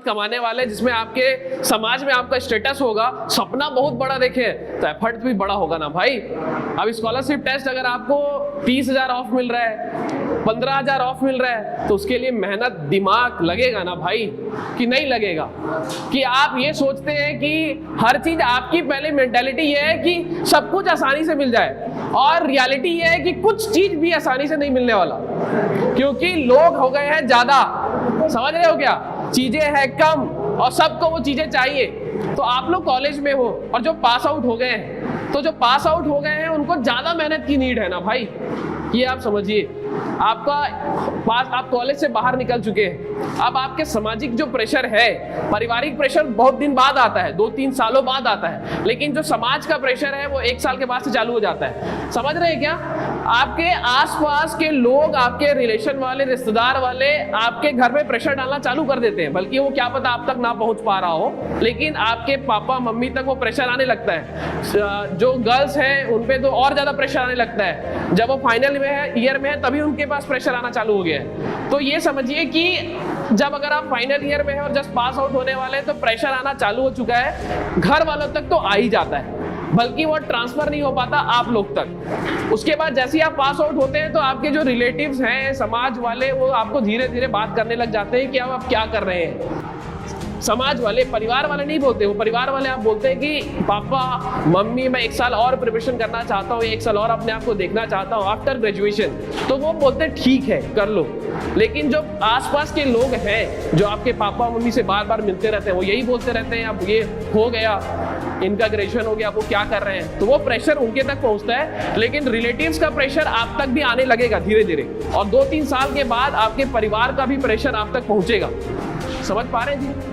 कमाने वाले जिसमें आपके समाज में आपका स्टेटस होगा, सपना बहुत बड़ा देखे तो एफर्ट भी बड़ा होगा ना भाई। अब स्कॉलरशिप टेस्ट अगर आपको 30,000 ऑफ मिल रहा है, 15,000 ऑफ मिल रहा है, तो उसके लिए मेहनत दिमाग लगेगा ना भाई, कि नहीं लगेगा? कि आप ये सोचते हैं कि हर चीज, आपकी पहले मेंटालिटी ये है कि सब कुछ आसानी से मिल जाए, और रियलिटी ये है कि कुछ चीज भी आसानी से नहीं मिलने वाला, क्योंकि लोग हो गए हैं ज्यादा। समझ रहे हो क्या? चीजें हैं कम और सबको वो चीजें चाहिए। तो आप लोग कॉलेज में हो और जो पास आउट हो गए हैं, तो जो पास आउट हो गए हैं उनको ज्यादा मेहनत की नीड है ना भाई, ये आप समझिए। आप कॉलेज से बाहर निकल चुके हैं, अब आपके सामाजिक जो प्रेशर है, पारिवारिक प्रेशर बहुत दिन बाद आता है, 2-3 सालों बाद आता है, लेकिन जो समाज का प्रेशर है वो 1 साल के बाद से चालू हो जाता है। समझ रहे हैं क्या? आपके आसपास के लोग, आपके रिलेशन वाले, रिश्तेदार वाले आपके घर में प्रेशर डालना चालू कर देते हैं, बल्कि वो क्या पता आप तक ना पहुंच पा रहा हो, लेकिन आपके पापा मम्मी तक वो प्रेशर आने लगता है। जो गर्ल्स हैं उन पे तो और ज्यादा प्रेशर आने लगता है, जब वो फाइनल में है, ईयर में है, तभी उनके पास प्रेशर आना चालू हो गया है। तो ये समझिए कि जब अगर आप फाइनल ईयर में है और जस्ट पास आउट होने वाले हैं, तो प्रेशर आना चालू हो चुका है, घर वालों तक तो आ ही जाता है, बल्कि वो ट्रांसफर नहीं हो पाता आप लोग तक। उसके बाद जैसे ही आप पास आउट होते हैं, तो आपके जो रिलेटिव्स हैं, समाज वाले, वो आपको धीरे धीरे बात करने लग जाते हैं कि अब आप क्या कर रहे हैं। समाज वाले, परिवार वाले नहीं बोलते, वो परिवार वाले आप बोलते हैं कि पापा मम्मी मैं 1 साल और प्रिपरेशन करना चाहता हूँ, 1 साल और अपने आप को देखना चाहता हूँ आफ्टर ग्रेजुएशन। तो वो बोलते हैं ठीक है कर लो, लेकिन जो आसपास के लोग हैं, जो आपके पापा मम्मी से बार बार मिलते रहते हैं, वो यही बोलते रहते हैं अब ये हो गया, इनका ग्रेजुएशन हो गया, वो क्या कर रहे हैं। तो वो प्रेशर उनके तक पहुंचता है, लेकिन रिलेटिव्स का प्रेशर आप तक भी आने लगेगा धीरे धीरे, और 2-3 साल के बाद आपके परिवार का भी प्रेशर आप तक पहुंचेगा। समझ पा रहे हैं जी?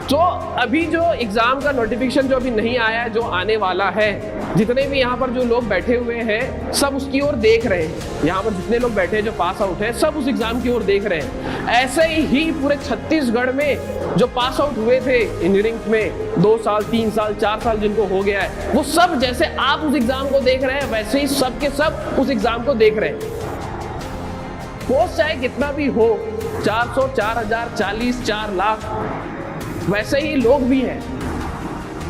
तो अभी जो एग्जाम का नोटिफिकेशन जो अभी नहीं आया है, जो आने वाला है, जितने भी यहाँ पर जो लोग बैठे हुए हैं सब उसकी ओर देख रहे हैं। यहाँ पर जितने लोग बैठे हैं जो पास आउट है, सब उस एग्जाम की ओर देख रहे हैं। ऐसे ही पूरे छत्तीसगढ़ में जो पास आउट हुए थे इंजीनियरिंग में 2 साल 3 साल 4 साल जिनको हो गया है, वो सब जैसे आप उस एग्जाम को देख रहे हैं, वैसे ही सब के सब उस एग्जाम को देख रहे हैं। पोस्ट चाहे कितना भी हो, 400, 4,000, 40, 4 लाख, वैसे ही लोग भी हैं,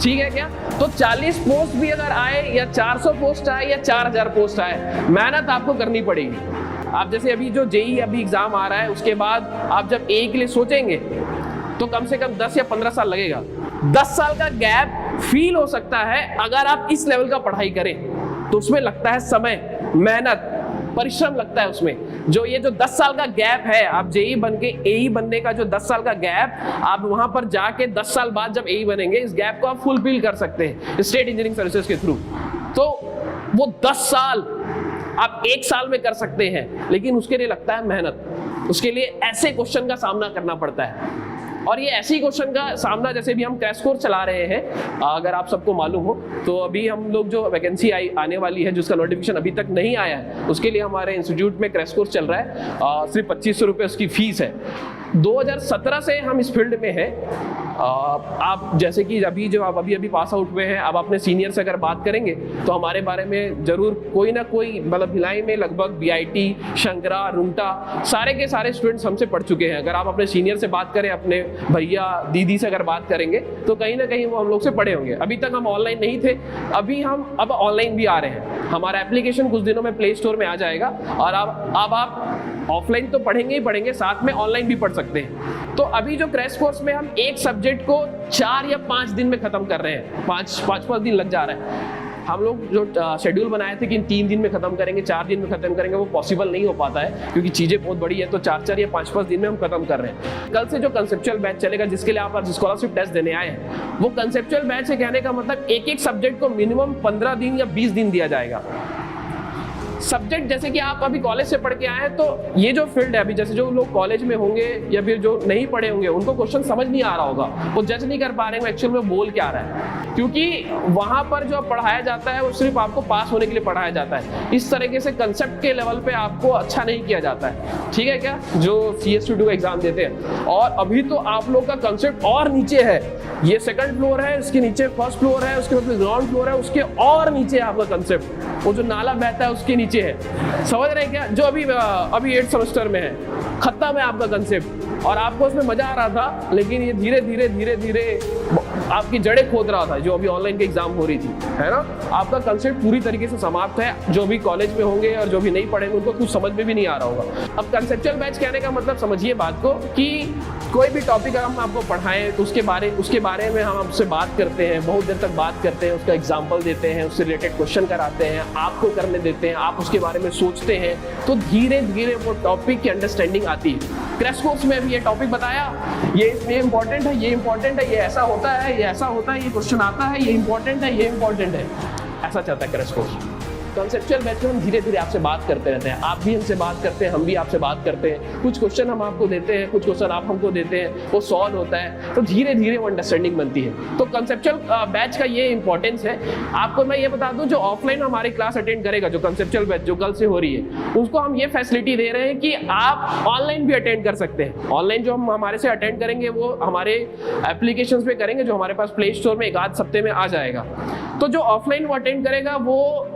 ठीक है क्या? तो 40 पोस्ट भी अगर आए, या 400 पोस्ट आए, या 4,000 पोस्ट आए, मेहनत आपको करनी पड़ेगी। आप जैसे अभी जो जेईई अभी एग्जाम आ रहा है, उसके बाद आप जब ए के लिए सोचेंगे तो कम से कम 10 या 15 साल लगेगा। 10 साल का गैप फील हो सकता है अगर आप इस लेवल का पढ़ाई करें, तो उसमें लगता है समय, मेहनत, परिश्रम लगता है उसमें। जो ये जो 10 साल का गैप है, आप जेई बन के एई बनने का जो 10 साल का गैप, आप वहां पर जाके 10 साल बाद जब एई बनेंगे, इस गैप को आप फुलफिल कर सकते हैं स्टेट इंजीनियरिंग सर्विसेज के थ्रू। तो वो 10 साल आप 1 साल में कर सकते हैं, लेकिन उसके लिए लगता है मेहनत, उसके लिए ऐसे क्वेश्चन का सामना करना पड़ता है। और ये ऐसी क्वेश्चन का सामना, जैसे भी हम क्रैश कोर्स चला रहे हैं, अगर आप सबको मालूम हो तो अभी हम लोग जो वैकेंसी आने वाली है, जिसका नोटिफिकेशन अभी तक नहीं आया है, उसके लिए हमारे इंस्टीट्यूट में क्रैश कोर्स चल रहा है। सिर्फ 2500 रुपये उसकी फीस है। 2017 से हम इस फील्ड में हैं। आप जैसे कि अभी जो आप अभी पास आउट हुए हैं, अब अपने सीनियर से अगर बात करेंगे तो हमारे बारे में जरूर कोई ना कोई, मतलब भिलाई में लगभग बीआईटी, शंकरा, रुंगटा, सारे के सारे स्टूडेंट्स हमसे पढ़ चुके हैं। अगर आप अपने सीनियर से बात करें, अपने भैया दीदी से अगर बात करेंगे, तो कहीं ना कहीं वो हम लोग से पढ़े होंगे। अभी तक हम ऑनलाइन नहीं थे, अभी हम अब ऑनलाइन भी आ रहे हैं। हमारा एप्लीकेशन कुछ दिनों में प्ले स्टोर में आ जाएगा, और अब आप ऑफलाइन तो पढ़ेंगे ही पढ़ेंगे, साथ में ऑनलाइन भी पढ़ सकते हैं। तो अभी जो क्रैश कोर्स में हम एक सब्जेक्ट को 4 या 5 दिन में खत्म कर रहे हैं, 5 दिन लग जा रहा है। हम लोग जो शेड्यूल बनाए थे कि 3 दिन में खत्म करेंगे, 4 दिन में खत्म करेंगे, वो पॉसिबल नहीं हो पाता है, क्योंकि चीजें बहुत बड़ी है। तो 4 या 5 दिन में हम खत्म कर रहे हैं। कल से जो कंसेप्चुअल बैच चलेगा, जिसके लिए आप आज स्कॉलरशिप टेस्ट देने आए हैं, वो कंसेप्चुअल बैच है। कहने का मतलब एक सब्जेक्ट को मिनिमम 15 दिन या 20 दिन दिया जाएगा। सब्जेक्ट जैसे कि आप अभी कॉलेज से पढ़ के आए हैं, तो ये जो फील्ड है अभी, जैसे जो लोग कॉलेज में होंगे या फिर जो नहीं पढ़े होंगे, उनको क्वेश्चन समझ नहीं आ रहा होगा, वो जज नहीं कर पा रहे हैं एक्चुअल में बोल क्या रहा है, क्योंकि वहां पर जो पढ़ाया जाता है वो सिर्फ आपको पास होने के लिए पढ़ाया जाता है। इस तरीके से कंसेप्ट के लेवल पे आपको अच्छा नहीं किया जाता है, ठीक है क्या, जो CS22 का एग्जाम देते हैं। और अभी तो आप लोग का कंसेप्ट और नीचे है, ये सेकंड फ्लोर है, इसके नीचे फर्स्ट फ्लोर है, उसके बाद ग्राउंड फ्लोर है, उसके और नीचे आपका कंसेप्ट, वो जो नाला बहता है उसके नीचे है। समझ रहे हैं क्या, जो अभी 8th सेमेस्टर में है, खत्म है आपका कंसेप्ट, और आपको उसमें मजा आ रहा था, लेकिन ये धीरे धीरे धीरे धीरे आपकी जड़ें खोद रहा था, जो अभी ऑनलाइन के एग्जाम हो रही थी, है ना। आपका कंसेप्ट पूरी तरीके से समाप्त है। जो भी कॉलेज में होंगे और जो भी नहीं पढ़ेंगे उनको कुछ समझ में भी नहीं आ रहा होगा। अब कंसेप्चुअल बैच कहने का मतलब समझिए बात को, कि कोई भी टॉपिक हम आपको पढ़ाएं तो उसके बारे में हम आपसे बात करते हैं, बहुत देर तक बात करते हैं, उसका एग्जाम्पल देते हैं, उससे रिलेटेड क्वेश्चन कराते हैं, आपको करने देते हैं, आप उसके बारे में सोचते हैं, तो धीरे धीरे वो टॉपिक की अंडरस्टैंडिंग आती है। क्रैश कोर्स में भी ये टॉपिक बताया, ये इंपॉर्टेंट है, ये इंपॉर्टेंट है, ये ऐसा होता है, ये ऐसा होता है, ये क्वेश्चन आता है, ये इंपॉर्टेंट है, ये इंपॉर्टेंट है, ऐसा चलता है क्रैश कोर्स। कंसेप्चुअल बैच में हम धीरे धीरे आपसे बात करते रहते हैं, आप भी हमसे बात करते हैं, हम भी आपसे बात करते हैं, कुछ क्वेश्चन हम आपको देते हैं, कुछ क्वेश्चन आप हमको देते हैं, वो सॉल्व होता है, तो धीरे धीरे वो अंडरस्टैंडिंग बनती है। तो कंसेप्चुअल बैच का ये इंपॉर्टेंस है। आपको मैं ये बता दूं, जो ऑफलाइन हमारी क्लास अटेंड करेगा, जो कंसेप्चुअल बैच जो कल से हो रही है, उसको हम ये फैसिलिटी दे रहे हैं कि आप ऑनलाइन भी अटेंड कर सकते हैं। ऑनलाइन जो हम हमारे से अटेंड करेंगे वो हमारे एप्लीकेशन पे करेंगे, जो हमारे पास प्ले स्टोर में 1 आध हफ्ते में आ जाएगा। तो जो ऑफलाइन वो अटेंड करेगा वो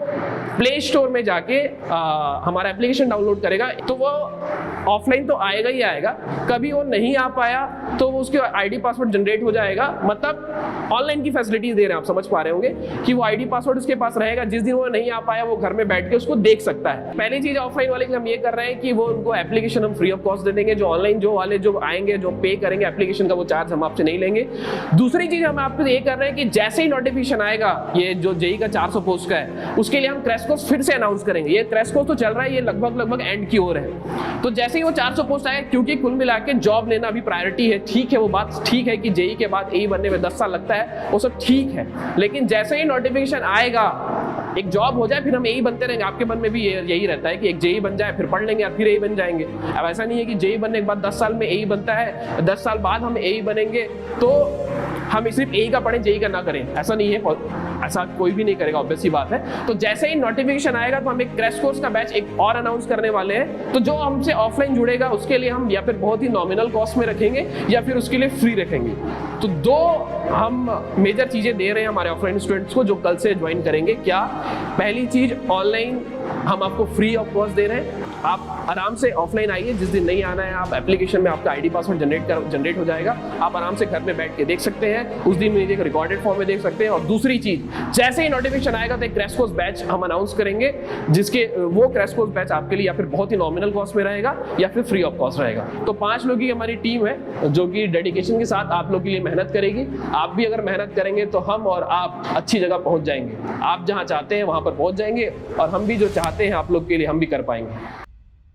प्ले स्टोर में जाके हमारा एप्लीकेशन डाउनलोड करेगा, तो वो ऑफलाइन तो आएगा ही आएगा। कभी वो नहीं आ पाया तो वो उसके आईडी पासवर्ड जनरेट हो जाएगा। मतलब ऑनलाइन की फैसिलिटीज दे रहे हैं, आप समझ पा रहे होंगे कि वो आईडी पासवर्ड उसके पास रहेगा, जिस दिन वो नहीं आ पाया वो घर में बैठ के उसको देख सकता है। पहली चीज ऑफलाइन वाले की हम ये कर रहे हैं कि वो उनको एप्लीकेशन हम फ्री ऑफ कॉस्ट दे देंगे। जो ऑनलाइन जो वाले जो आएंगे, जो पे करेंगे एप्लीकेशन का, वो चार्ज हम आपसे नहीं लेंगे। दूसरी चीज हम आपसे ये कर रहे हैं कि जैसे ही नोटिफिकेशन आएगा, ये जो जेई का 400 पोस्ट का है, उसके लिए हम क्रैश कोर्स फिर से अनाउंस करेंगे। ये क्रैश कोर्स तो चल रहा है, ये लगभग एंड की ओर है। तो जैसे ही वो 400 पोस्ट आएगा, क्योंकि कुल मिला के जॉब लेना अभी प्रायोरिटी है, ठीक है, वो बात ठीक है कि जेई के बाद एई बनने में 10 साल लगता है, वो सब ठीक है, लेकिन जैसे ही नोटिफिकेशन आएगा, एक जॉब हो जाए, फिर हम एई बनते रहेंगे। आपके मन में भी यही रहता है कि एक जेई बन जाए, फिर पढ़ लेंगे, फिर एई बन जाएंगे। अब ऐसा नहीं है कि जेई बनने के बाद 10 साल में एई बनता है, 10 साल बाद हम एई बनेंगे, तो हम सिर्फ एई का पढ़ें, जेई का ना करें, ऐसा नहीं है, ऐसा कोई भी नहीं करेगा, ऑब्वियस सी बात है। तो जैसे ही नोटिफिकेशन आएगा तो हम एक क्रैश कोर्स का बैच एक और अनाउंस करने वाले हैं। तो जो हमसे ऑफलाइन जुड़ेगा उसके लिए हम या फिर बहुत ही नॉमिनल कॉस्ट में रखेंगे या फिर उसके लिए फ्री रखेंगे। तो 2 हम मेजर चीजें दे रहे हैं हमारे ऑफलाइन स्टूडेंट्स को जो कल से ज्वाइन करेंगे। क्या? पहली चीज, ऑनलाइन हम आपको फ्री ऑफ कॉस्ट दे रहे हैं। आप आराम से ऑफलाइन आइए, जिस दिन नहीं आना है आप एप्लीकेशन में आपका आईडी पासवर्ड जनरेट हो जाएगा, आप आराम से घर में बैठ के देख सकते हैं, उस दिन में एक रिकॉर्डेड फॉर्म में देख सकते हैं। और दूसरी चीज, जैसे ही नोटिफिकेशन आएगा तो एक क्रैश कोर्स बैच हम अनाउंस करेंगे, जिसके वो क्रैश कोर्स बैच आपके लिए या फिर बहुत ही नॉमिनल कॉस्ट में रहेगा या फिर फ्री ऑफ कॉस्ट रहेगा। तो 5 लोगों की हमारी टीम है जो कि डेडिकेशन के साथ आप लोग के लिए मेहनत करेगी। आप भी अगर मेहनत करेंगे तो हम और आप अच्छी जगह पहुंच जाएंगे। आप जहां चाहते हैं वहां पर पहुंच जाएंगे, और हम भी जो चाहते हैं आप लोग के लिए हम भी कर पाएंगे।